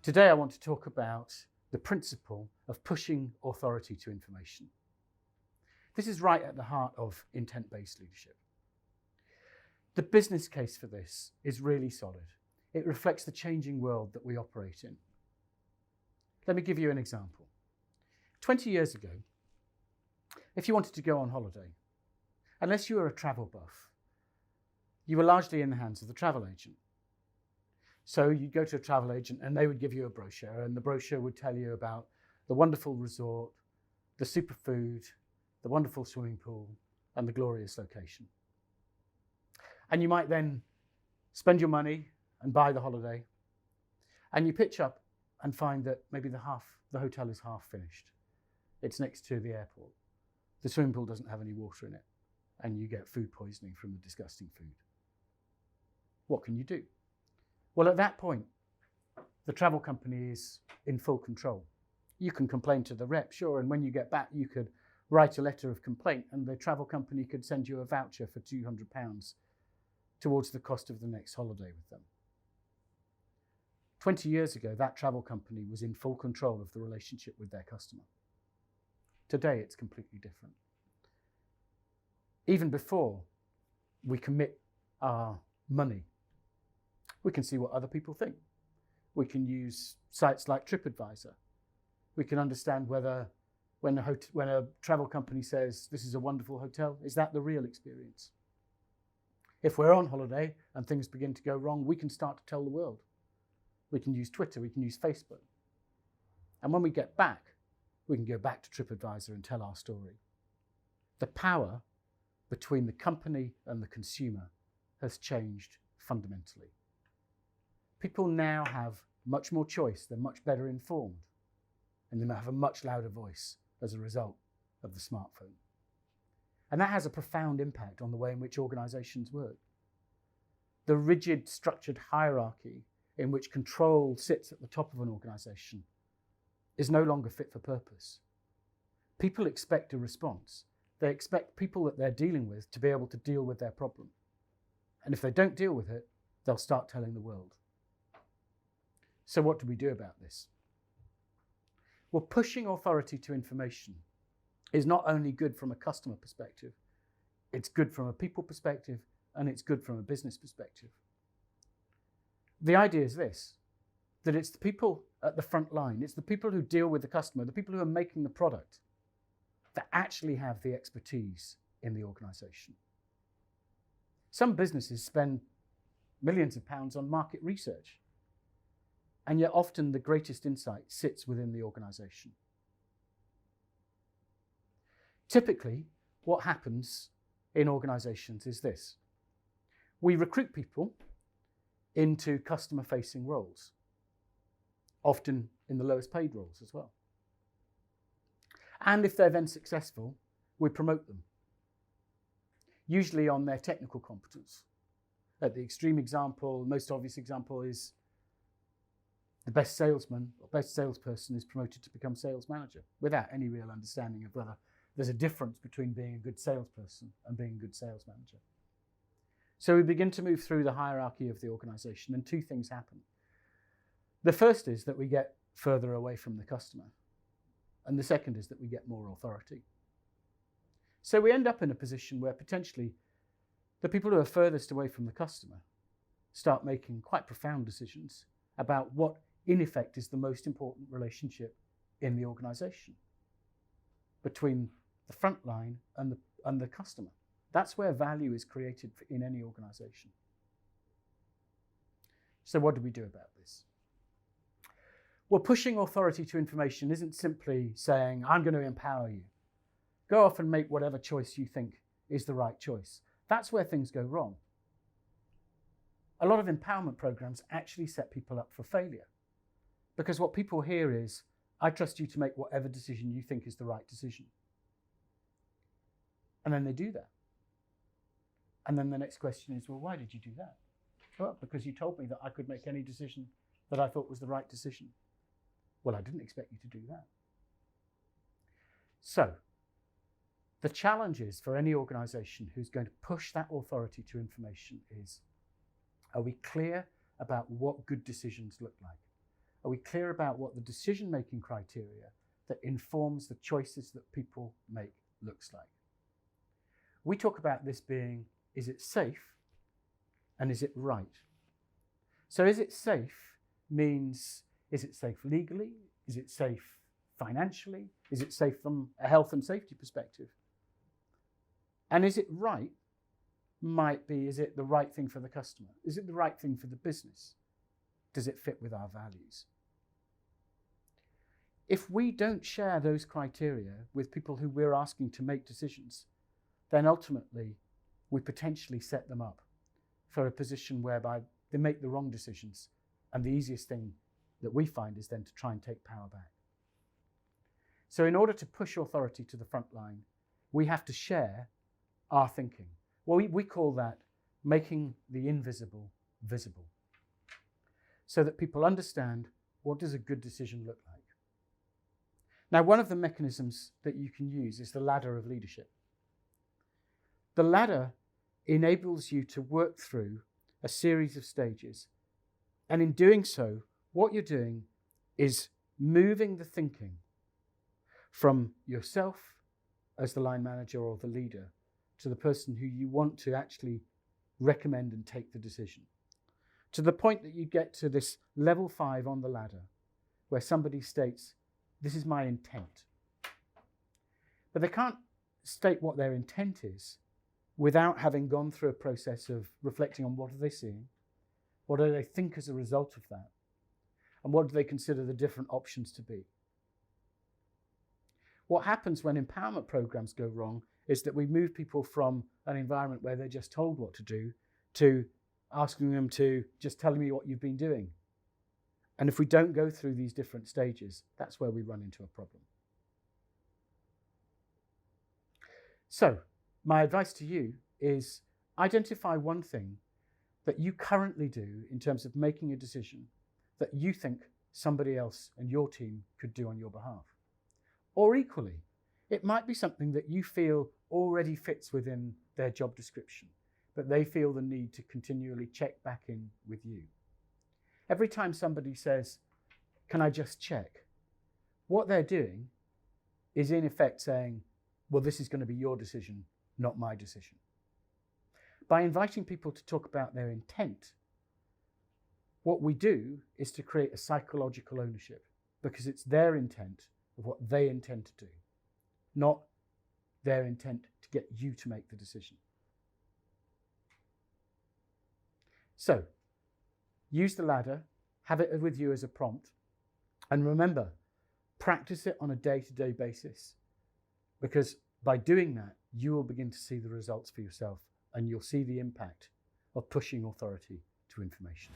Today I want to talk about the principle of pushing authority to information. This is right at the heart of intent-based leadership. The business case for this is really solid. It reflects the changing world that we operate in. Let me give you an example. 20 years ago, if you wanted to go on holiday, unless you were a travel buff, you were largely in the hands of the travel agent. So you'd go to a travel agent and they would give you a brochure, and the brochure would tell you about the wonderful resort, the superfood, the wonderful swimming pool, and the glorious location. And you might then spend your money and buy the holiday, and you pitch up and find that maybe the hotel is half finished. It's next to the airport. The swimming pool doesn't have any water in it, and you get food poisoning from the disgusting food. What can you do? Well, at that point, the travel company is in full control. You can complain to the rep, sure, and when you get back, you could write a letter of complaint, and the travel company could send you a voucher for £200 towards the cost of the next holiday with them. 20 years ago, that travel company was in full control of the relationship with their customer. Today, it's completely different. Even before we commit our money, we can see what other people think. We can use sites like TripAdvisor. We can understand whether when a travel company says, this is a wonderful hotel, is that the real experience? If we're on holiday and things begin to go wrong, we can start to tell the world. We can use Twitter, we can use Facebook. And when we get back, we can go back to TripAdvisor and tell our story. The power between the company and the consumer has changed fundamentally. People now have much more choice, they're much better informed, and they have a much louder voice as a result of the smartphone. And that has a profound impact on the way in which organizations work. The rigid, structured hierarchy in which control sits at the top of an organization is no longer fit for purpose. People expect a response. They expect people that they're dealing with to be able to deal with their problem. And if they don't deal with it, they'll start telling the world. So what do we do about this? Well, pushing authority to information is not only good from a customer perspective, it's good from a people perspective, and it's good from a business perspective. The idea is this, that it's the people at the front line, it's the people who deal with the customer, the people who are making the product, that actually have the expertise in the organization. Some businesses spend millions of pounds on market research, and yet often the greatest insight sits within the organization. Typically, what happens in organizations is this. We recruit people into customer-facing roles, often in the lowest paid roles as well. And if they're then successful, we promote them, usually on their technical competence. The extreme example, most obvious example is the best salesman or best salesperson is promoted to become sales manager without any real understanding of whether there's a difference between being a good salesperson and being a good sales manager. So we begin to move through the hierarchy of the organization, and two things happen. The first is that we get further away from the customer, and the second is that we get more authority. So we end up in a position where potentially the people who are furthest away from the customer start making quite profound decisions about what, in effect, is the most important relationship in the organization between the front line and the customer. That's where value is created in any organization. So what do we do about this? Well, pushing authority to information isn't simply saying, I'm going to empower you. Go off and make whatever choice you think is the right choice. That's where things go wrong. A lot of empowerment programs actually set people up for failure, because what people hear is, I trust you to make whatever decision you think is the right decision. And then they do that. And then the next question is, well, why did you do that? Well, because you told me that I could make any decision that I thought was the right decision. Well, I didn't expect you to do that. So, the challenge is for any organization who's going to push that authority to information is, are we clear about what good decisions look like? Are we clear about what the decision-making criteria that informs the choices that people make looks like? We talk about this being, is it safe and is it right? So is it safe means, is it safe legally? Is it safe financially? Is it safe from a health and safety perspective? And is it right might be, is it the right thing for the customer? Is it the right thing for the business? Does it fit with our values? If we don't share those criteria with people who we're asking to make decisions, then ultimately we potentially set them up for a position whereby they make the wrong decisions. And the easiest thing that we find is then to try and take power back. So in order to push authority to the front line, we have to share our thinking. Well, we call that making the invisible visible, so that people understand, what does a good decision look like? Now, one of the mechanisms that you can use is the ladder of leadership. The ladder enables you to work through a series of stages. And in doing so, what you're doing is moving the thinking from yourself as the line manager or the leader to the person who you want to actually recommend and take the decision, to the point that you get to this level 5 on the ladder, where somebody states, this is my intent. But they can't state what their intent is without having gone through a process of reflecting on what are they seeing, what do they think as a result of that, and what do they consider the different options to be. What happens when empowerment programs go wrong is that we move people from an environment where they're just told what to do to asking them to just tell me what you've been doing. And if we don't go through these different stages, that's where we run into a problem. So, my advice to you is identify one thing that you currently do in terms of making a decision that you think somebody else and your team could do on your behalf. Or equally, it might be something that you feel already fits within their job description, but they feel the need to continually check back in with you. Every time somebody says, can I just check? What they're doing is in effect saying, well, this is going to be your decision, not my decision. By inviting people to talk about their intent, what we do is to create a psychological ownership, because it's their intent of what they intend to do, not their intent to get you to make the decision. So, use the ladder, have it with you as a prompt, and remember, practice it on a day-to-day basis, because by doing that, you will begin to see the results for yourself, and you'll see the impact of pushing authority to information.